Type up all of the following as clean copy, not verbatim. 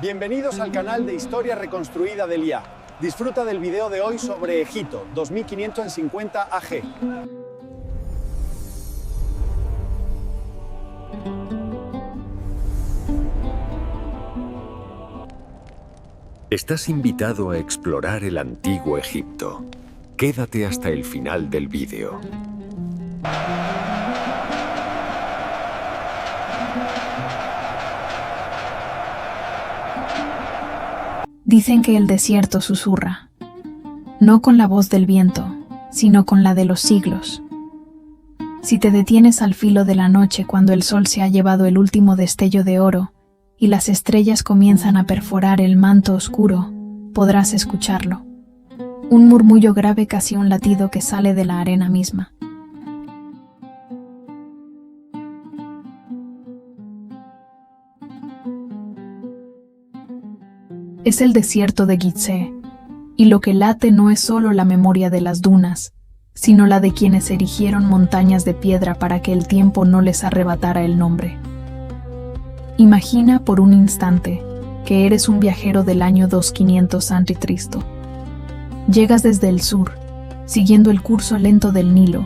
Bienvenidos al canal de Historia Reconstruida del IA. Disfruta del video de hoy sobre Egipto, 2550 AG. Estás invitado a explorar el antiguo Egipto. Quédate hasta el final del vídeo. Dicen que el desierto susurra, no con la voz del viento, sino con la de los siglos. Si te detienes al filo de la noche cuando el sol se ha llevado el último destello de oro y las estrellas comienzan a perforar el manto oscuro, podrás escucharlo. Un murmullo grave, casi un latido que sale de la arena misma. Es el desierto de Gizeh, y lo que late no es solo la memoria de las dunas, sino la de quienes erigieron montañas de piedra para que el tiempo no les arrebatara el nombre. Imagina por un instante que eres un viajero del año 2500 a.C. Llegas desde el sur, siguiendo el curso lento del Nilo,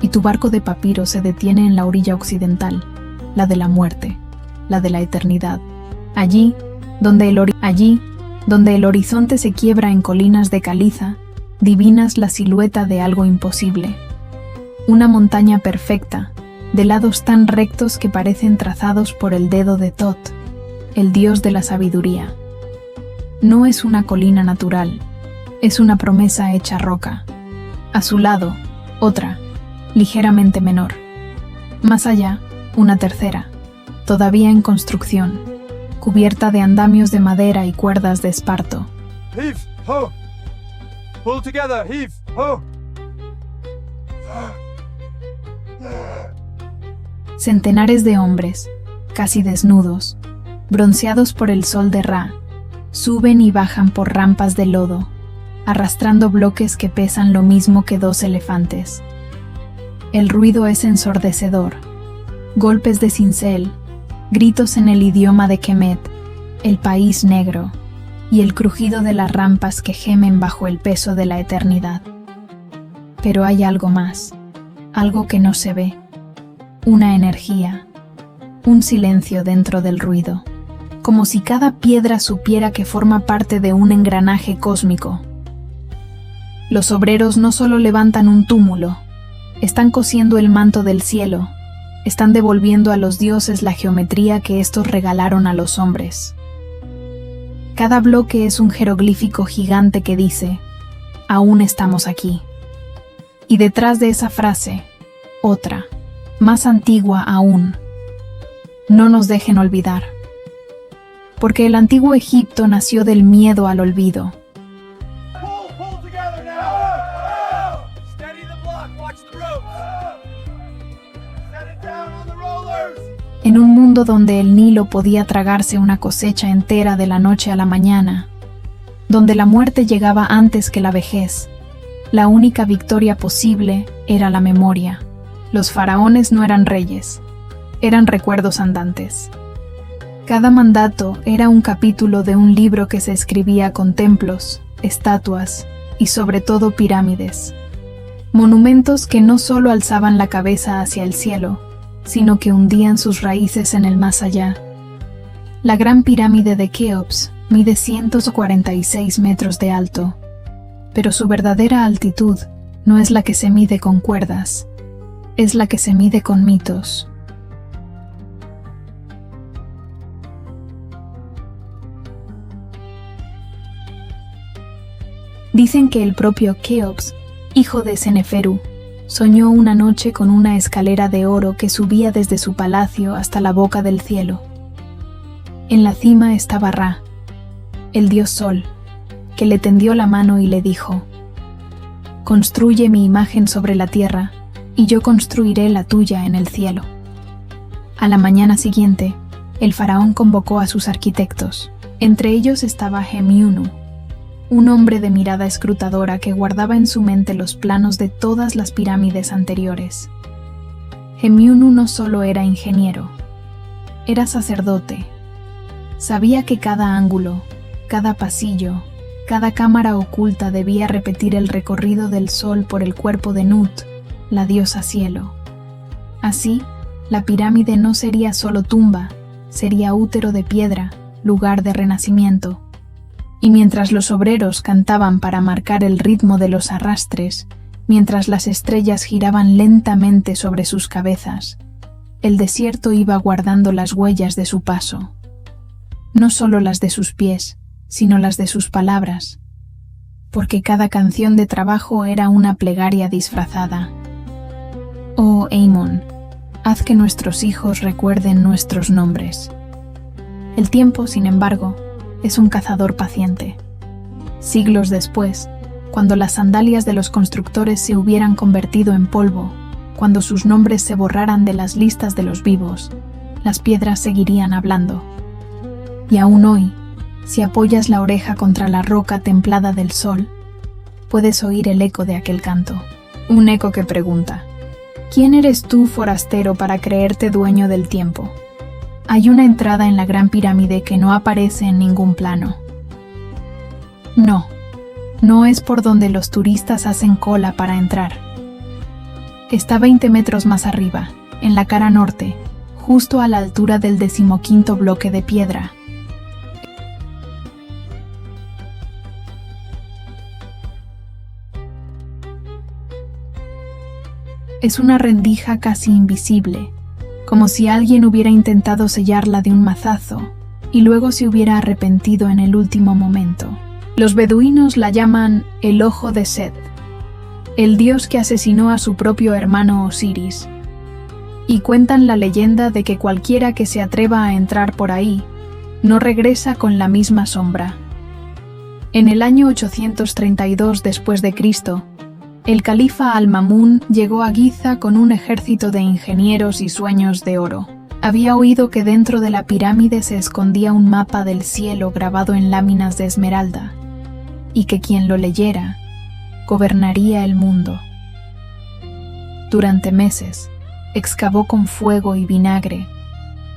y tu barco de papiro se detiene en la orilla occidental, la de la muerte, la de la eternidad. Allí, donde el horizonte se quiebra en colinas de caliza, divinas la silueta de algo imposible. Una montaña perfecta, de lados tan rectos que parecen trazados por el dedo de Tot, el dios de la sabiduría. No es una colina natural, es una promesa hecha roca. A su lado, otra, ligeramente menor. Más allá, una tercera, todavía en construcción, cubierta de andamios de madera y cuerdas de esparto. Heave, ho! Pull together, heave, ho! Centenares de hombres, casi desnudos, bronceados por el sol de Ra, suben y bajan por rampas de lodo, arrastrando bloques que pesan lo mismo que 2 elefantes. El ruido es ensordecedor. Golpes de cincel, gritos en el idioma de Kemet, el país negro, y el crujido de las rampas que gemen bajo el peso de la eternidad. Pero hay algo más, algo que no se ve, una energía, un silencio dentro del ruido, como si cada piedra supiera que forma parte de un engranaje cósmico. Los obreros no solo levantan un túmulo, están cosiendo el manto del cielo, están devolviendo a los dioses la geometría que estos regalaron a los hombres. Cada bloque es un jeroglífico gigante que dice, aún estamos aquí. Y detrás de esa frase, otra, más antigua aún, no nos dejen olvidar. Porque el antiguo Egipto nació del miedo al olvido. Pull together now! Steady the block, watch the ropes! Set it down on the rollers! En un mundo donde el Nilo podía tragarse una cosecha entera de la noche a la mañana, donde la muerte llegaba antes que la vejez, la única victoria posible era la memoria. Los faraones no eran reyes, eran recuerdos andantes. Cada mandato era un capítulo de un libro que se escribía con templos, estatuas y sobre todo pirámides. Monumentos que no solo alzaban la cabeza hacia el cielo, sino que hundían sus raíces en el más allá. La gran pirámide de Keops mide 146 metros de alto, pero su verdadera altitud no es la que se mide con cuerdas, es la que se mide con mitos. Dicen que el propio Keops, hijo de Seneferu, soñó una noche con una escalera de oro que subía desde su palacio hasta la boca del cielo. En la cima estaba Ra, el dios Sol, que le tendió la mano y le dijo: «Construye mi imagen sobre la tierra, y yo construiré la tuya en el cielo». A la mañana siguiente, el faraón convocó a sus arquitectos. Entre ellos estaba Hemiunu, un hombre de mirada escrutadora que guardaba en su mente los planos de todas las pirámides anteriores. Hemiunu no solo era ingeniero, era sacerdote, Sabía que cada ángulo, cada pasillo, cada cámara oculta debía repetir el recorrido del sol por el cuerpo de Nut, la diosa cielo. Así, la pirámide no sería solo tumba, sería útero de piedra, lugar de renacimiento. Y mientras los obreros cantaban para marcar el ritmo de los arrastres, mientras las estrellas giraban lentamente sobre sus cabezas, el desierto iba guardando las huellas de su paso. No solo las de sus pies, sino las de sus palabras, porque cada canción de trabajo era una plegaria disfrazada. Oh, Amon, haz que nuestros hijos recuerden nuestros nombres. El tiempo, sin embargo, es un cazador paciente. Siglos después, cuando las sandalias de los constructores se hubieran convertido en polvo, cuando sus nombres se borraran de las listas de los vivos, las piedras seguirían hablando. Y aún hoy, si apoyas la oreja contra la roca templada del sol, puedes oír el eco de aquel canto. Un eco que pregunta: ¿quién eres tú, forastero, para creerte dueño del tiempo? Hay una entrada en la Gran Pirámide que no aparece en ningún plano. No es por donde los turistas hacen cola para entrar. Está 20 metros más arriba, en la cara norte, justo a la altura del 15º bloque de piedra. Es una rendija casi invisible, como si alguien hubiera intentado sellarla de un mazazo y luego se hubiera arrepentido en el último momento. Los beduinos la llaman el Ojo de Set, el dios que asesinó a su propio hermano Osiris, y cuentan la leyenda de que cualquiera que se atreva a entrar por ahí no regresa con la misma sombra. En el año 832 después de Cristo, el califa Al-Mamún llegó a Giza con un ejército de ingenieros y sueños de oro. Había oído que dentro de la pirámide se escondía un mapa del cielo grabado en láminas de esmeralda, y que quien lo leyera gobernaría el mundo. Durante meses, excavó con fuego y vinagre,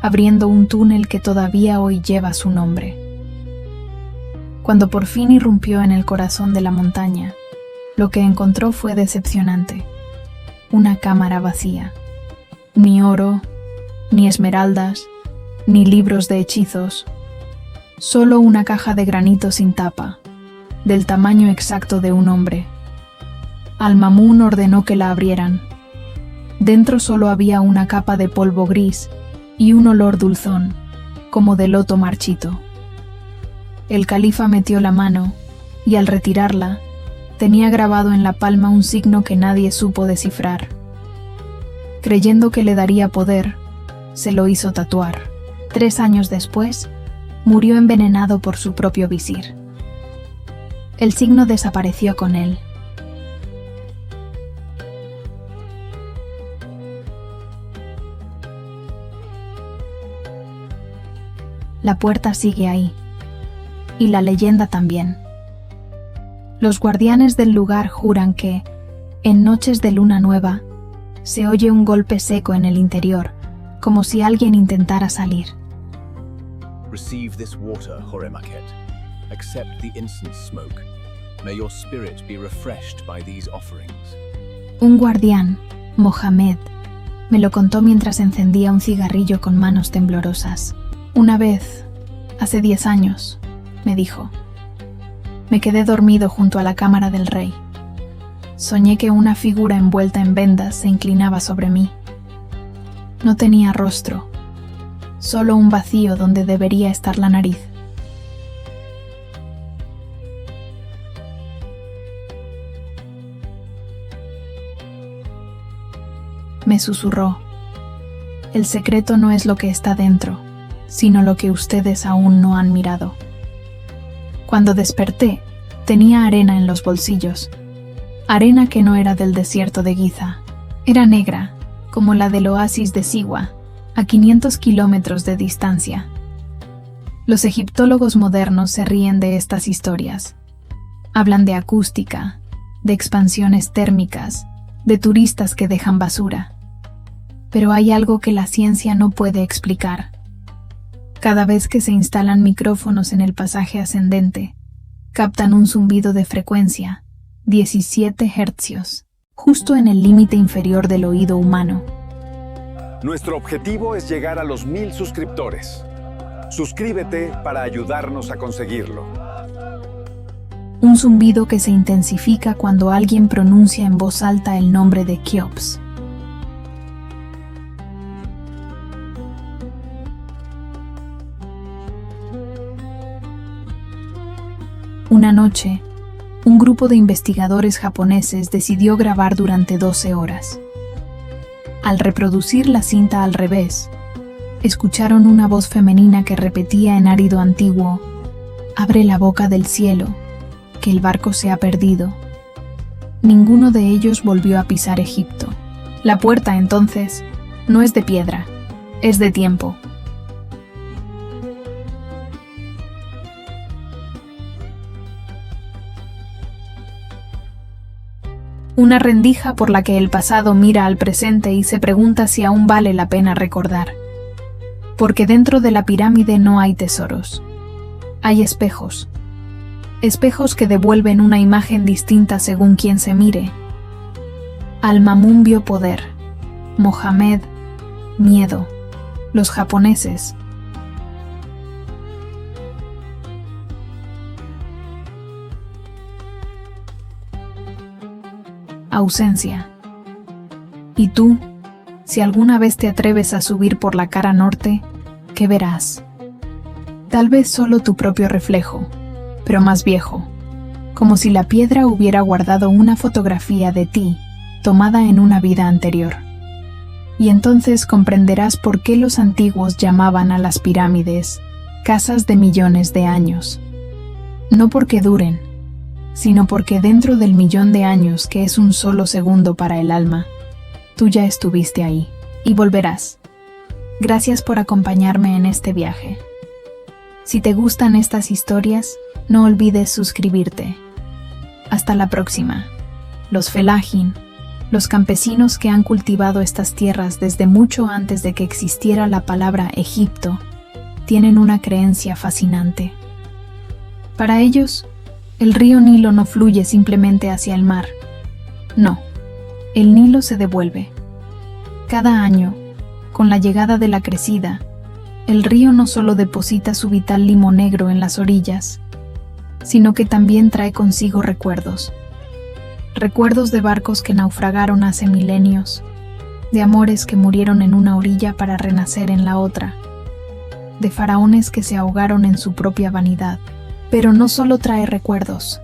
abriendo un túnel que todavía hoy lleva su nombre. Cuando por fin irrumpió en el corazón de la montaña, lo que encontró fue decepcionante. Una cámara vacía. Ni oro, ni esmeraldas, ni libros de hechizos. Solo una caja de granito sin tapa, del tamaño exacto de un hombre. Al-Mamún ordenó que la abrieran. Dentro solo había una capa de polvo gris y un olor dulzón, como de loto marchito. El califa metió la mano y al retirarla, tenía grabado en la palma un signo que nadie supo descifrar. Creyendo que le daría poder, se lo hizo tatuar. 3 años después, murió envenenado por su propio visir. El signo desapareció con él. La puerta sigue ahí, y la leyenda también. Los guardianes del lugar juran que, en noches de luna nueva, se oye un golpe seco en el interior, como si alguien intentara salir. Receive this water, Horemakhet. Accept the incense smoke. May your spirit be refreshed by these offerings. Un guardián, Mohamed, me lo contó mientras encendía un cigarrillo con manos temblorosas. Una vez, hace 10 años, me dijo, me quedé dormido junto a la cámara del rey. Soñé que una figura envuelta en vendas se inclinaba sobre mí. No tenía rostro, solo un vacío donde debería estar la nariz. Me susurró, el secreto no es lo que está dentro, sino lo que ustedes aún no han mirado. Cuando desperté, tenía arena en los bolsillos, arena que no era del desierto de Giza, era negra, como la del oasis de Siwa, a 500 kilómetros de distancia. Los egiptólogos modernos se ríen de estas historias. Hablan de acústica, de expansiones térmicas, de turistas que dejan basura. Pero hay algo que la ciencia no puede explicar. Cada vez que se instalan micrófonos en el pasaje ascendente, captan un zumbido de frecuencia, 17 Hz, justo en el límite inferior del oído humano. Nuestro objetivo es llegar a los 1000 suscriptores. Suscríbete para ayudarnos a conseguirlo. Un zumbido que se intensifica cuando alguien pronuncia en voz alta el nombre de Keops. Una noche, un grupo de investigadores japoneses decidió grabar durante 12 horas. Al reproducir la cinta al revés, escucharon una voz femenina que repetía en árido antiguo: «Abre la boca del cielo, que el barco se ha perdido». Ninguno de ellos volvió a pisar Egipto. La puerta, entonces, no es de piedra, es de tiempo. Una rendija por la que el pasado mira al presente y se pregunta si aún vale la pena recordar. Porque dentro de la pirámide no hay tesoros. Hay espejos. Espejos que devuelven una imagen distinta según quien se mire. Al-Mamun vio poder. Mohamed, miedo. Los japoneses, ausencia. Y tú, si alguna vez te atreves a subir por la cara norte, ¿qué verás? Tal vez solo tu propio reflejo, pero más viejo, como si la piedra hubiera guardado una fotografía de ti, tomada en una vida anterior. Y entonces comprenderás por qué los antiguos llamaban a las pirámides casas de millones de años. No porque duren, sino porque dentro del millón de años que es un solo segundo para el alma, tú ya estuviste ahí y volverás. Gracias por acompañarme en este viaje. Si te gustan estas historias, no olvides suscribirte. Hasta la próxima. Los Felágin, los campesinos que han cultivado estas tierras desde mucho antes de que existiera la palabra Egipto, tienen una creencia fascinante. Para ellos, el río Nilo no fluye simplemente hacia el mar. No, el Nilo se devuelve. Cada año, con la llegada de la crecida, el río no solo deposita su vital limo negro en las orillas, sino que también trae consigo recuerdos. Recuerdos de barcos que naufragaron hace milenios, de amores que murieron en una orilla para renacer en la otra, de faraones que se ahogaron en su propia vanidad. Pero no solo trae recuerdos,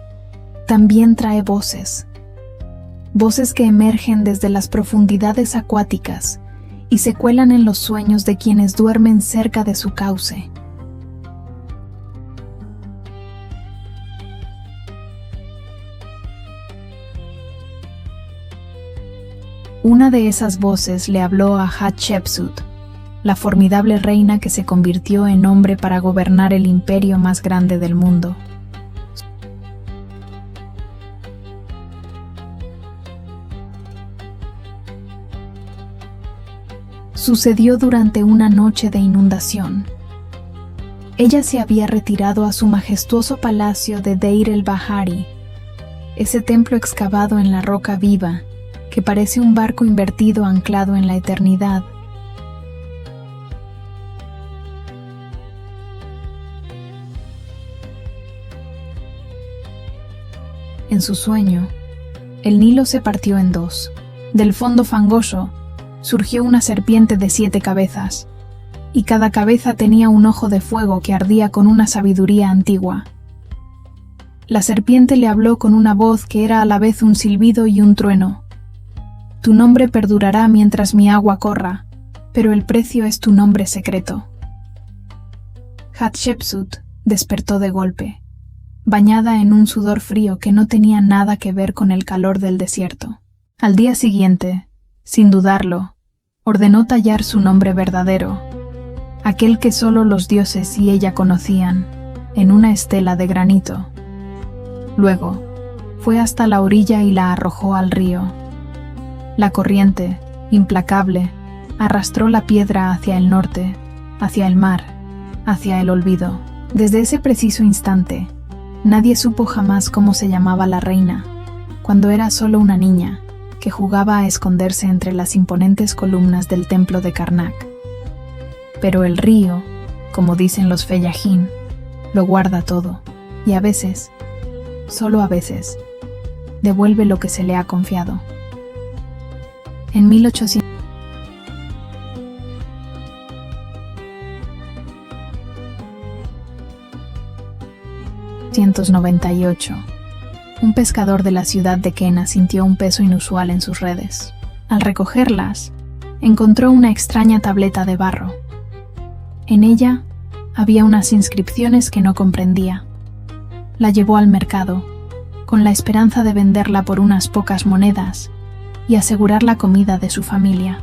también trae voces. Voces que emergen desde las profundidades acuáticas y se cuelan en los sueños de quienes duermen cerca de su cauce. Una de esas voces le habló a Hatshepsut, la formidable reina que se convirtió en hombre para gobernar el imperio más grande del mundo. Sucedió durante una noche de inundación. Ella se había retirado a su majestuoso palacio de Deir el-Bahari, ese templo excavado en la roca viva que parece un barco invertido anclado en la eternidad. En su sueño, el Nilo se partió en dos. Del fondo fangoso surgió una serpiente de 7 cabezas, y cada cabeza tenía un ojo de fuego que ardía con una sabiduría antigua. La serpiente le habló con una voz que era a la vez un silbido y un trueno. Tu nombre perdurará mientras mi agua corra, pero el precio es tu nombre secreto. Hatshepsut despertó de golpe, bañada en un sudor frío que no tenía nada que ver con el calor del desierto. Al día siguiente, sin dudarlo, ordenó tallar su nombre verdadero, aquel que solo los dioses y ella conocían, en una estela de granito. Luego, fue hasta la orilla y la arrojó al río. La corriente, implacable, arrastró la piedra hacia el norte, hacia el mar, hacia el olvido. Desde ese preciso instante, nadie supo jamás cómo se llamaba la reina, cuando era solo una niña que jugaba a esconderse entre las imponentes columnas del templo de Karnak. Pero el río, como dicen los Fellahin, lo guarda todo, y a veces, solo a veces, devuelve lo que se le ha confiado. En 1898, un pescador de la ciudad de Kena sintió un peso inusual en sus redes. Al recogerlas, encontró una extraña tableta de barro. En ella había unas inscripciones que no comprendía. La llevó al mercado, con la esperanza de venderla por unas pocas monedas y asegurar la comida de su familia.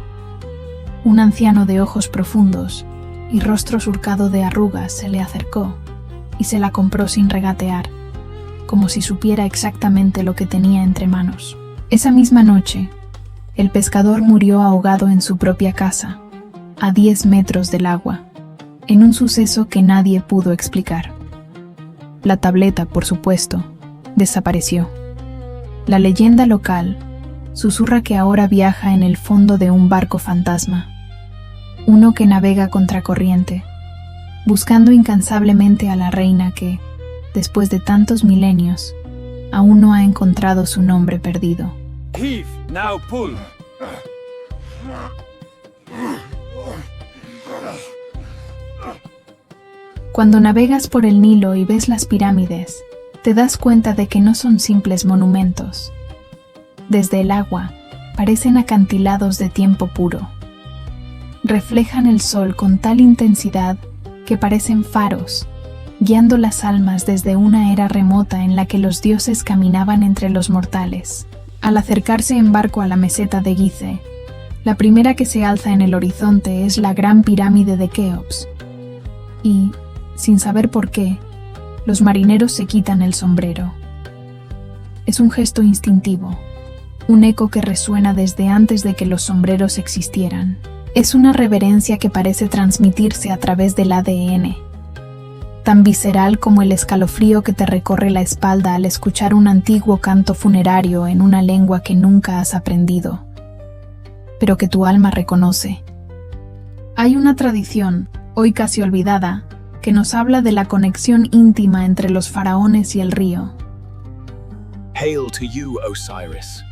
Un anciano de ojos profundos y rostro surcado de arrugas se le acercó y se la compró sin regatear, como si supiera exactamente lo que tenía entre manos. Esa misma noche, el pescador murió ahogado en su propia casa, a 10 metros del agua, en un suceso que nadie pudo explicar. La tableta, por supuesto, desapareció. La leyenda local susurra que ahora viaja en el fondo de un barco fantasma, uno que navega contracorriente, buscando incansablemente a la reina que, después de tantos milenios, aún no ha encontrado su nombre perdido. Heave, now pull. Cuando navegas por el Nilo y ves las pirámides, te das cuenta de que no son simples monumentos. Desde el agua, parecen acantilados de tiempo puro. Reflejan el sol con tal intensidad que parecen faros, guiando las almas desde una era remota en la que los dioses caminaban entre los mortales. Al acercarse en barco a la meseta de Gizeh, la primera que se alza en el horizonte es la gran pirámide de Keops. Y, sin saber por qué, los marineros se quitan el sombrero. Es un gesto instintivo, un eco que resuena desde antes de que los sombreros existieran. Es una reverencia que parece transmitirse a través del ADN, tan visceral como el escalofrío que te recorre la espalda al escuchar un antiguo canto funerario en una lengua que nunca has aprendido, pero que tu alma reconoce. Hay una tradición, hoy casi olvidada, que nos habla de la conexión íntima entre los faraones y el río. Hail to you, Osiris.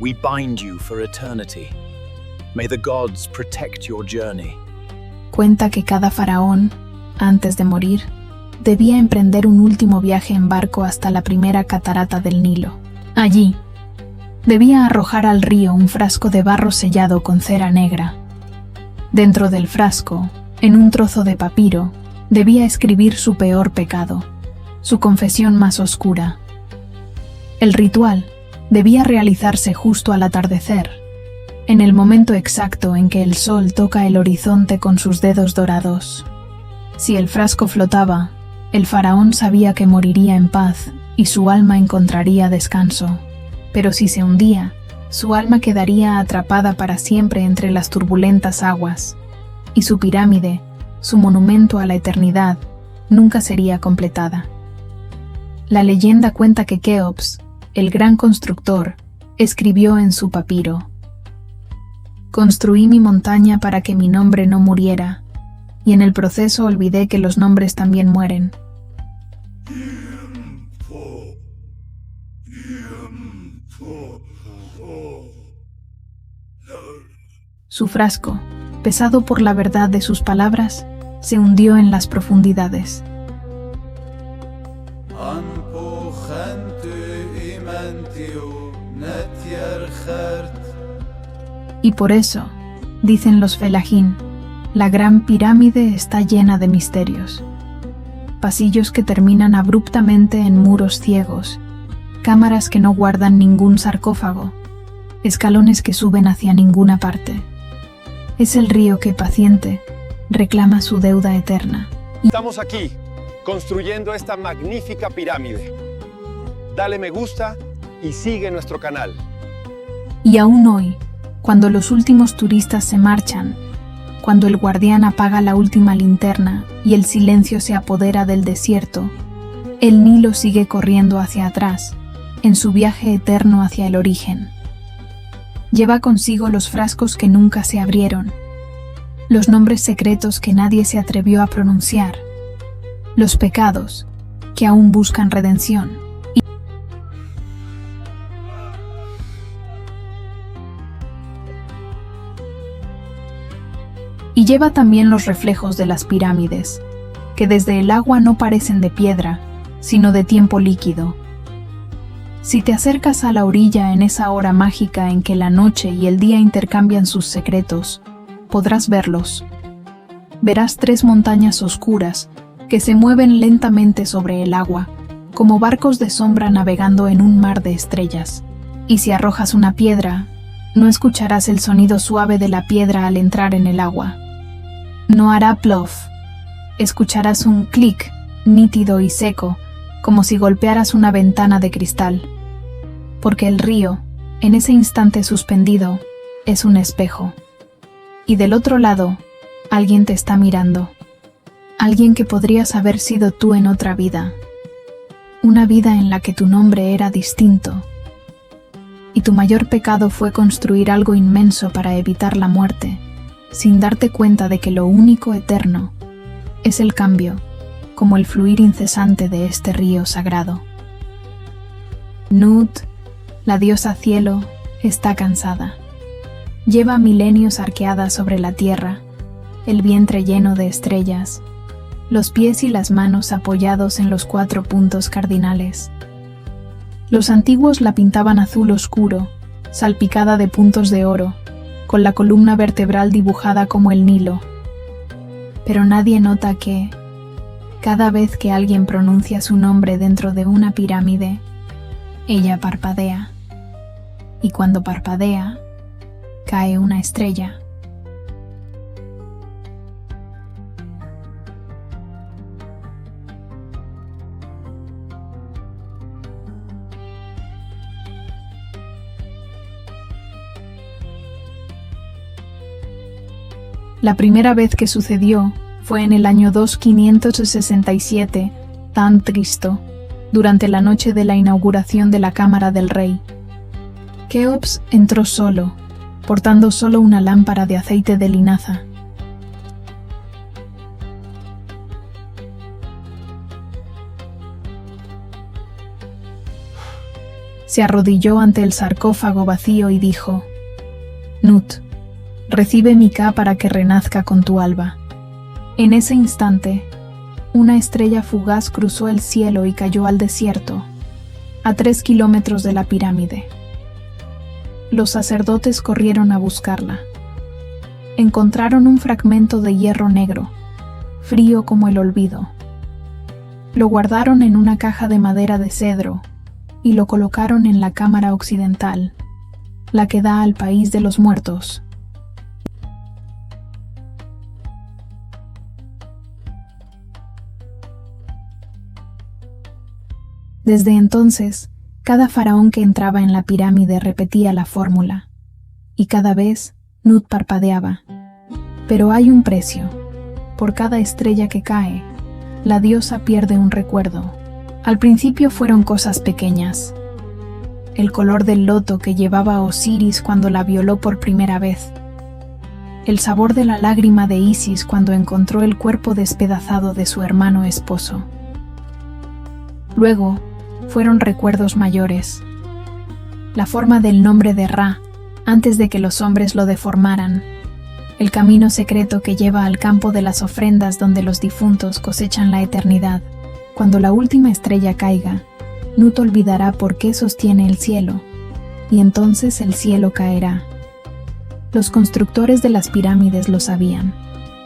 We bind you for eternity. May the gods protect your journey. Cuenta que cada faraón, antes de morir, debía emprender un último viaje en barco hasta la primera catarata del Nilo. Allí, debía arrojar al río un frasco de barro sellado con cera negra. Dentro del frasco, en un trozo de papiro, debía escribir su peor pecado, su confesión más oscura. El ritual debía realizarse justo al atardecer, en el momento exacto en que el sol toca el horizonte con sus dedos dorados. Si el frasco flotaba, el faraón sabía que moriría en paz y su alma encontraría descanso. Pero si se hundía, su alma quedaría atrapada para siempre entre las turbulentas aguas, y su pirámide, su monumento a la eternidad, nunca sería completada. La leyenda cuenta que Keops, el gran constructor, escribió en su papiro: «Construí mi montaña para que mi nombre no muriera, y en el proceso olvidé que los nombres también mueren». Su frasco, pesado por la verdad de sus palabras, se hundió en las profundidades. Y por eso, dicen los Fellahin, la gran pirámide está llena de misterios. Pasillos que terminan abruptamente en muros ciegos, cámaras que no guardan ningún sarcófago, escalones que suben hacia ninguna parte. Es el río que, paciente, reclama su deuda eterna. Estamos aquí, construyendo esta magnífica pirámide. Dale me gusta y sigue nuestro canal. Y aún hoy, cuando los últimos turistas se marchan, cuando el guardián apaga la última linterna y el silencio se apodera del desierto, el Nilo sigue corriendo hacia atrás, en su viaje eterno hacia el origen. Lleva consigo los frascos que nunca se abrieron, los nombres secretos que nadie se atrevió a pronunciar, los pecados que aún buscan redención. Y lleva también los reflejos de las pirámides, que desde el agua no parecen de piedra, sino de tiempo líquido. Si te acercas a la orilla en esa hora mágica en que la noche y el día intercambian sus secretos, podrás verlos. Verás 3 montañas oscuras que se mueven lentamente sobre el agua, como barcos de sombra navegando en un mar de estrellas. Y si arrojas una piedra, no escucharás el sonido suave de la piedra al entrar en el agua. No hará plof. Escucharás un clic nítido y seco, como si golpearas una ventana de cristal. Porque el río, en ese instante suspendido, es un espejo. Y del otro lado, alguien te está mirando. Alguien que podrías haber sido tú en otra vida. Una vida en la que tu nombre era distinto. Y tu mayor pecado fue construir algo inmenso para evitar la muerte, sin darte cuenta de que lo único eterno es el cambio, como el fluir incesante de este río sagrado. Nut, la diosa cielo, está cansada. Lleva milenios arqueada sobre la tierra, el vientre lleno de estrellas, los pies y las manos apoyados en los 4 puntos cardinales. Los antiguos la pintaban azul oscuro, salpicada de puntos de oro, con la columna vertebral dibujada como el Nilo. Pero nadie nota que, cada vez que alguien pronuncia su nombre dentro de una pirámide, ella parpadea. Y cuando parpadea, cae una estrella. La primera vez que sucedió fue en el año 2567, tan Cristo, durante la noche de la inauguración de la Cámara del Rey. Keops entró solo, portando solo una lámpara de aceite de linaza. Se arrodilló ante el sarcófago vacío y dijo: Nut, recibe mi Ka para que renazca con tu alba. En ese instante, una estrella fugaz cruzó el cielo y cayó al desierto, a 3 kilómetros de la pirámide. Los sacerdotes corrieron a buscarla. Encontraron un fragmento de hierro negro, frío como el olvido. Lo guardaron en una caja de madera de cedro y lo colocaron en la cámara occidental, la que da al país de los muertos. Desde entonces, cada faraón que entraba en la pirámide repetía la fórmula, y cada vez Nut parpadeaba. Pero hay un precio. Por cada estrella que cae, la diosa pierde un recuerdo. Al principio fueron cosas pequeñas. El color del loto que llevaba Osiris cuando la violó por primera vez. El sabor de la lágrima de Isis cuando encontró el cuerpo despedazado de su hermano esposo. Luego, fueron recuerdos mayores. La forma del nombre de Ra, antes de que los hombres lo deformaran. El camino secreto que lleva al campo de las ofrendas donde los difuntos cosechan la eternidad. Cuando la última estrella caiga, Nut olvidará por qué sostiene el cielo, y entonces el cielo caerá. Los constructores de las pirámides lo sabían.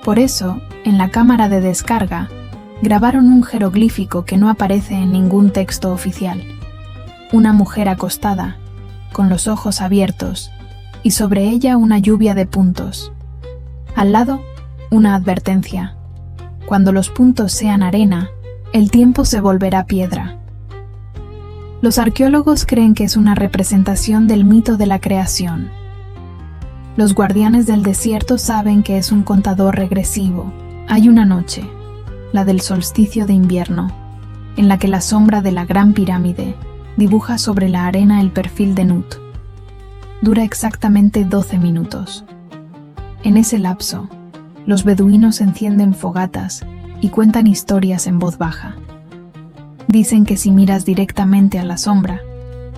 Por eso, en la cámara de descarga, grabaron un jeroglífico que no aparece en ningún texto oficial. Una mujer acostada, con los ojos abiertos, y sobre ella una lluvia de puntos. Al lado, una advertencia. Cuando los puntos sean arena, el tiempo se volverá piedra. Los arqueólogos creen que es una representación del mito de la creación. Los guardianes del desierto saben que es un contador regresivo. Hay una noche, la del solsticio de invierno, en la que la sombra de la Gran Pirámide dibuja sobre la arena el perfil de Nut. Dura exactamente 12 minutos. En ese lapso, los beduinos encienden fogatas y cuentan historias en voz baja. Dicen que si miras directamente a la sombra,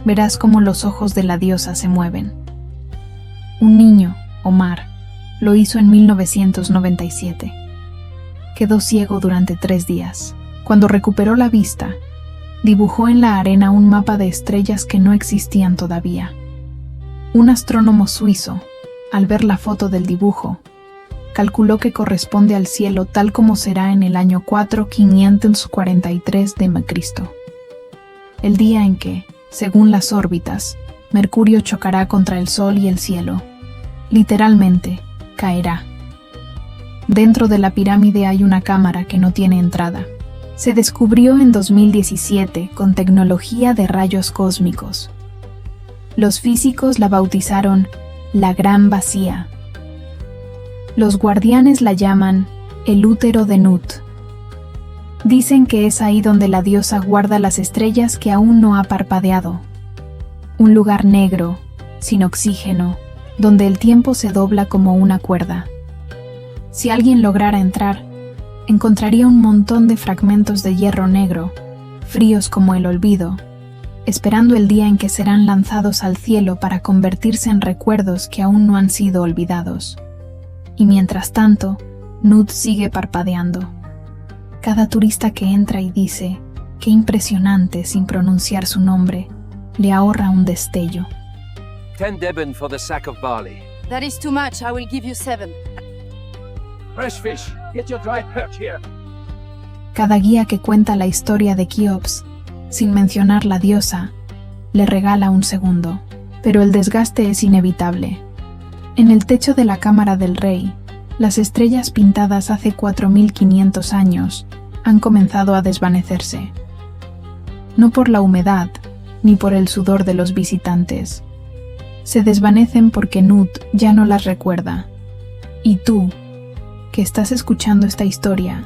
verás cómo los ojos de la diosa se mueven. Un niño, Omar, lo hizo en 1997. Quedó ciego durante 3 días. Cuando recuperó la vista, dibujó en la arena un mapa de estrellas que no existían todavía. Un astrónomo suizo, al ver la foto del dibujo, calculó que corresponde al cielo tal como será en el año 4543 de m.C., el día en que, según las órbitas, Mercurio chocará contra el Sol y el cielo. Literalmente, caerá. Dentro de la pirámide hay una cámara que no tiene entrada. Se descubrió en 2017 con tecnología de rayos cósmicos. Los físicos la bautizaron la Gran Vacía. Los guardianes la llaman el útero de Nut. Dicen que es ahí donde la diosa guarda las estrellas que aún no ha parpadeado. Un lugar negro, sin oxígeno, donde el tiempo se dobla como una cuerda. Si alguien lograra entrar, encontraría un montón de fragmentos de hierro negro, fríos como el olvido, esperando el día en que serán lanzados al cielo para convertirse en recuerdos que aún no han sido olvidados. Y mientras tanto, Nut sigue parpadeando. Cada turista que entra y dice, qué impresionante sin pronunciar su nombre, le ahorra un destello. 10 deben for the sack of barley. That is too much. I will give you 7. Fresh fish. Get your dried perch here. Cada guía que cuenta la historia de Keops, sin mencionar la diosa, le regala un segundo, pero el desgaste es inevitable. En el techo de la cámara del rey, las estrellas pintadas hace 4500 años han comenzado a desvanecerse. No por la humedad, ni por el sudor de los visitantes. Se desvanecen porque Nut ya no las recuerda. Y tú, que estás escuchando esta historia,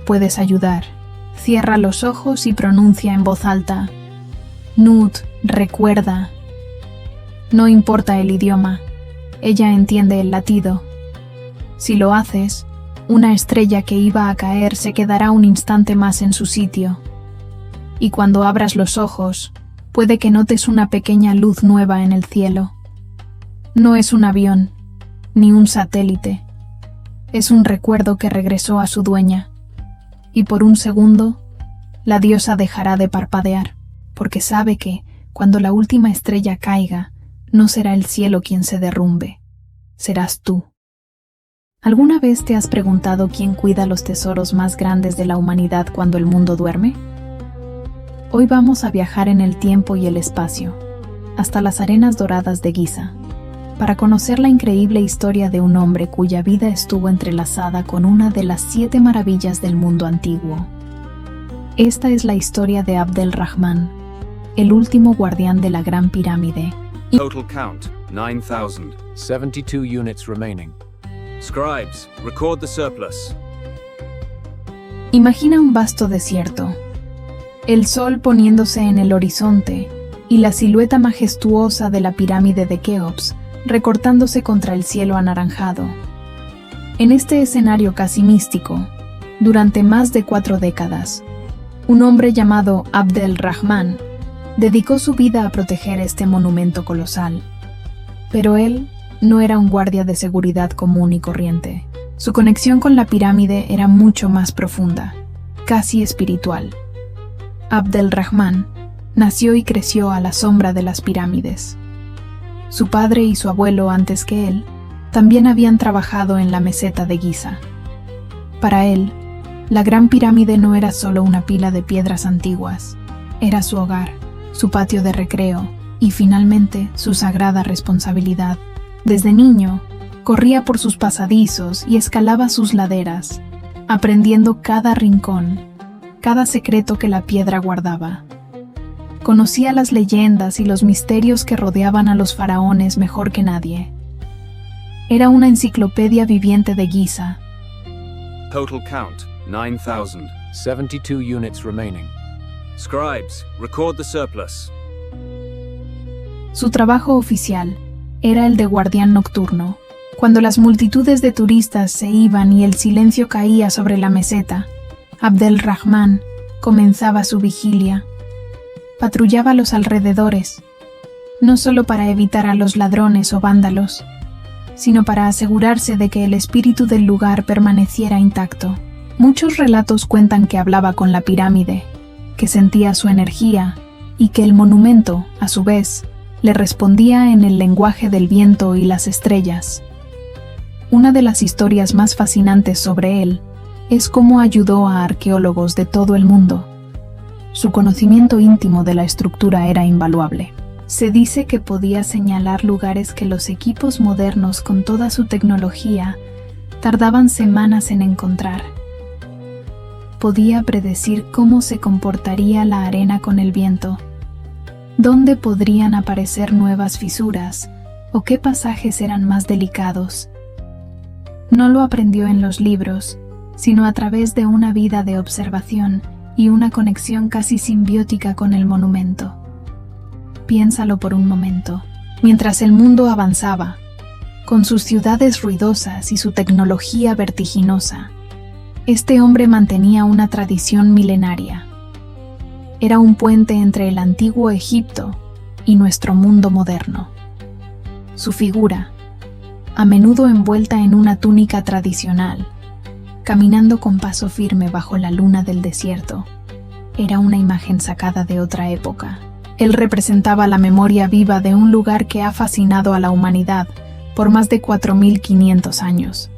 puedes ayudar. Cierra los ojos y pronuncia en voz alta: Nut, recuerda. No importa el idioma, ella entiende el latido. Si lo haces, una estrella que iba a caer se quedará un instante más en su sitio. Y cuando abras los ojos, puede que notes una pequeña luz nueva en el cielo. No es un avión, ni un satélite. Es un recuerdo que regresó a su dueña. Y por un segundo, la diosa dejará de parpadear, porque sabe que, cuando la última estrella caiga, no será el cielo quien se derrumbe, serás tú. ¿Alguna vez te has preguntado quién cuida los tesoros más grandes de la humanidad cuando el mundo duerme? Hoy vamos a viajar en el tiempo y el espacio, hasta las arenas doradas de Giza, para conocer la increíble historia de un hombre cuya vida estuvo entrelazada con una de las 7 maravillas del mundo antiguo. Esta es la historia de Abd el-Rahman, el último guardián de la Gran Pirámide. Total count, 9,000. 72 units remaining. Scribes, record the surplus. Imagina un vasto desierto, el sol poniéndose en el horizonte y la silueta majestuosa de la pirámide de Keops recortándose contra el cielo anaranjado. En este escenario casi místico, durante más de 4 décadas, un hombre llamado Abd el-Rahman dedicó su vida a proteger este monumento colosal. Pero él no era un guardia de seguridad común y corriente. Su conexión con la pirámide era mucho más profunda, casi espiritual. Abd el-Rahman nació y creció a la sombra de las pirámides. Su padre y su abuelo antes que él también habían trabajado en la meseta de Giza. Para él, la Gran Pirámide no era solo una pila de piedras antiguas, era su hogar, su patio de recreo y finalmente su sagrada responsabilidad. Desde niño, corría por sus pasadizos y escalaba sus laderas, aprendiendo cada rincón, cada secreto que la piedra guardaba. Conocía las leyendas y los misterios que rodeaban a los faraones mejor que nadie. Era una enciclopedia viviente de Giza. Total count, 9,000. 72 units remaining. Scribes, record the surplus. Su trabajo oficial era el de guardián nocturno. Cuando las multitudes de turistas se iban y el silencio caía sobre la meseta, Abdelrahman comenzaba su vigilia. Patrullaba los alrededores, no solo para evitar a los ladrones o vándalos, sino para asegurarse de que el espíritu del lugar permaneciera intacto. Muchos relatos cuentan que hablaba con la pirámide, que sentía su energía y que el monumento, a su vez, le respondía en el lenguaje del viento y las estrellas. Una de las historias más fascinantes sobre él es cómo ayudó a arqueólogos de todo el mundo. Su conocimiento íntimo de la estructura era invaluable. Se dice que podía señalar lugares que los equipos modernos con toda su tecnología tardaban semanas en encontrar. Podía predecir cómo se comportaría la arena con el viento, dónde podrían aparecer nuevas fisuras o qué pasajes eran más delicados. No lo aprendió en los libros, sino a través de una vida de observación y una conexión casi simbiótica con el monumento. Piénsalo por un momento. Mientras el mundo avanzaba, con sus ciudades ruidosas y su tecnología vertiginosa, este hombre mantenía una tradición milenaria. Era un puente entre el antiguo Egipto y nuestro mundo moderno. Su figura, a menudo envuelta en una túnica tradicional, caminando con paso firme bajo la luna del desierto, era una imagen sacada de otra época. Él representaba la memoria viva de un lugar que ha fascinado a la humanidad por más de 4.500 años.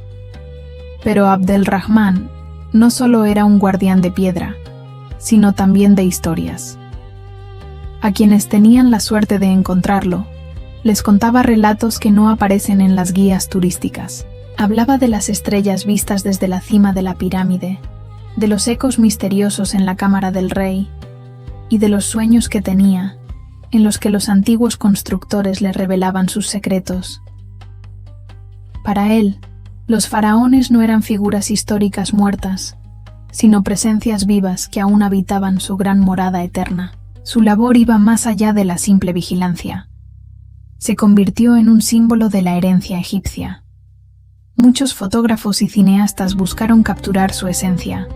Pero Abdelrahman no solo era un guardián de piedra, sino también de historias. A quienes tenían la suerte de encontrarlo, les contaba relatos que no aparecen en las guías turísticas. Hablaba de las estrellas vistas desde la cima de la pirámide, de los ecos misteriosos en la cámara del rey, y de los sueños que tenía, en los que los antiguos constructores le revelaban sus secretos. Para él, los faraones no eran figuras históricas muertas, sino presencias vivas que aún habitaban su gran morada eterna. Su labor iba más allá de la simple vigilancia. Se convirtió en un símbolo de la herencia egipcia. Muchos fotógrafos y cineastas buscaron capturar su esencia,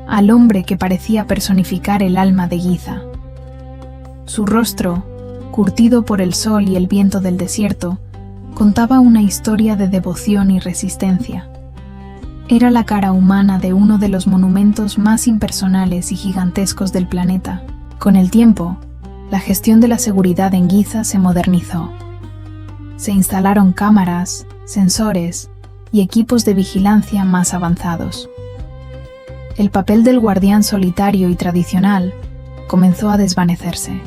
al hombre que parecía personificar el alma de Giza. Su rostro, curtido por el sol y el viento del desierto, contaba una historia de devoción y resistencia. Era la cara humana de uno de los monumentos más impersonales y gigantescos del planeta. Con el tiempo, la gestión de la seguridad en Giza se modernizó. Se instalaron cámaras, sensores y equipos de vigilancia más avanzados. El papel del guardián solitario y tradicional comenzó a desvanecerse.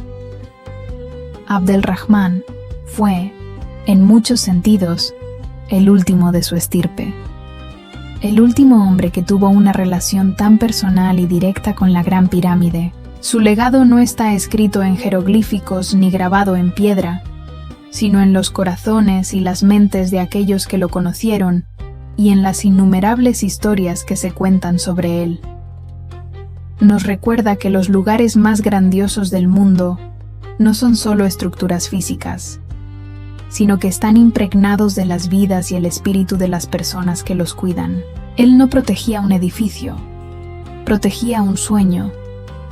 Abdelrahman fue, en muchos sentidos, el último de su estirpe. El último hombre que tuvo una relación tan personal y directa con la Gran Pirámide. Su legado no está escrito en jeroglíficos ni grabado en piedra, sino en los corazones y las mentes de aquellos que lo conocieron y en las innumerables historias que se cuentan sobre él. Nos recuerda que los lugares más grandiosos del mundo no son solo estructuras físicas, sino que están impregnados de las vidas y el espíritu de las personas que los cuidan. Él no protegía un edificio, protegía un sueño,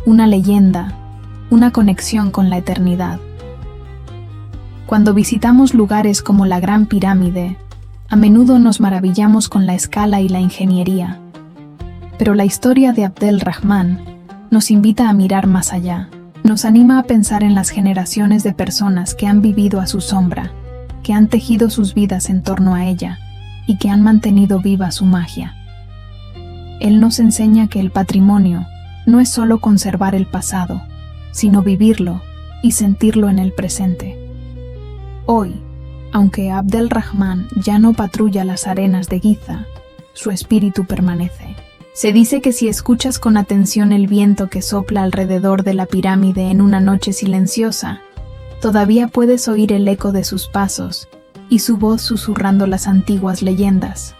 una leyenda, una conexión con la eternidad. Cuando visitamos lugares como la Gran Pirámide, a menudo nos maravillamos con la escala y la ingeniería. Pero la historia de Abdelrahman nos invita a mirar más allá. Nos anima a pensar en las generaciones de personas que han vivido a su sombra, que han tejido sus vidas en torno a ella y que han mantenido viva su magia. Él nos enseña que el patrimonio no es solo conservar el pasado, sino vivirlo y sentirlo en el presente. Hoy, aunque Abdelrahman ya no patrulla las arenas de Giza, su espíritu permanece. Se dice que si escuchas con atención el viento que sopla alrededor de la pirámide en una noche silenciosa, todavía puedes oír el eco de sus pasos y su voz susurrando las antiguas leyendas.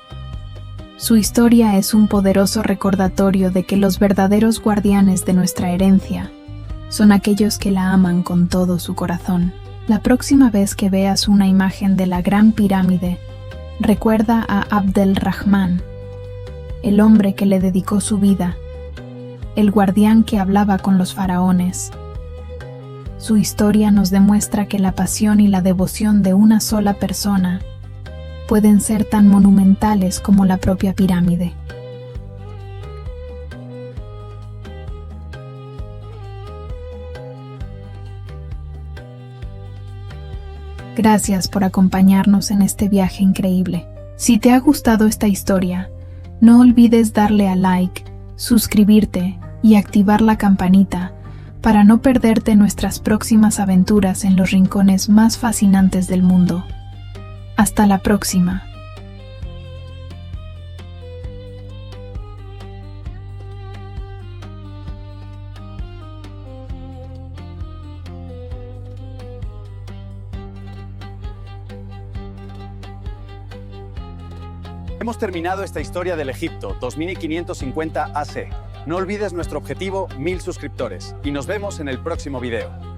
Su historia es un poderoso recordatorio de que los verdaderos guardianes de nuestra herencia son aquellos que la aman con todo su corazón. La próxima vez que veas una imagen de la Gran Pirámide, recuerda a Abdel Rahman, el hombre que le dedicó su vida, el guardián que hablaba con los faraones. Su historia nos demuestra que la pasión y la devoción de una sola persona pueden ser tan monumentales como la propia pirámide. Gracias por acompañarnos en este viaje increíble. Si te ha gustado esta historia, no olvides darle a like, suscribirte y activar la campanita para no perderte nuestras próximas aventuras en los rincones más fascinantes del mundo. Hasta la próxima. Hemos terminado esta historia del Egipto 2550 AC. No olvides nuestro objetivo, 1000 suscriptores, y nos vemos en el próximo video.